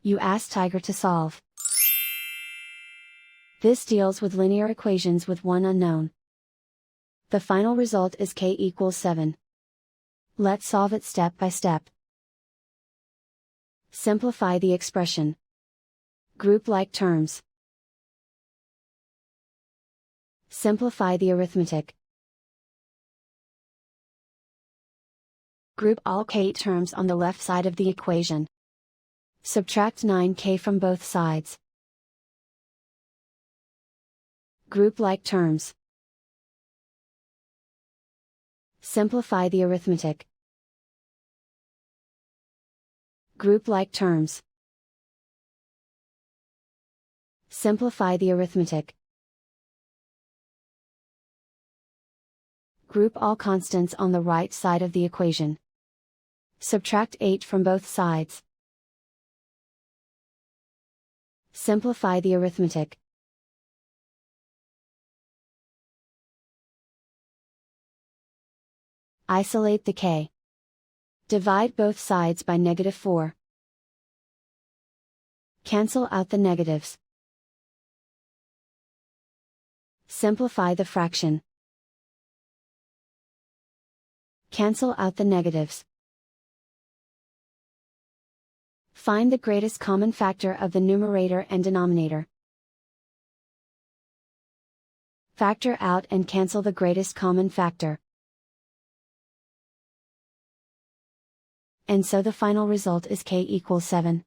You ask Tiger to solve. This deals with linear equations with one unknown. The final result is k equals 7. Let's solve it step by step. Simplify the expression. Group like terms. Simplify the arithmetic. Group all k terms on the left side of the equation. Subtract 9k from both sides. Group like terms. Simplify the arithmetic. Group like terms. Simplify the arithmetic. Group all constants on the right side of the equation. Subtract 8 from both sides. Simplify the arithmetic. Isolate the k. Divide both sides by -4. Cancel out the negatives. Simplify the fraction. Cancel out the negatives. Find the greatest common factor of the numerator and denominator. Factor out and cancel the greatest common factor. And so the final result is k equals 7.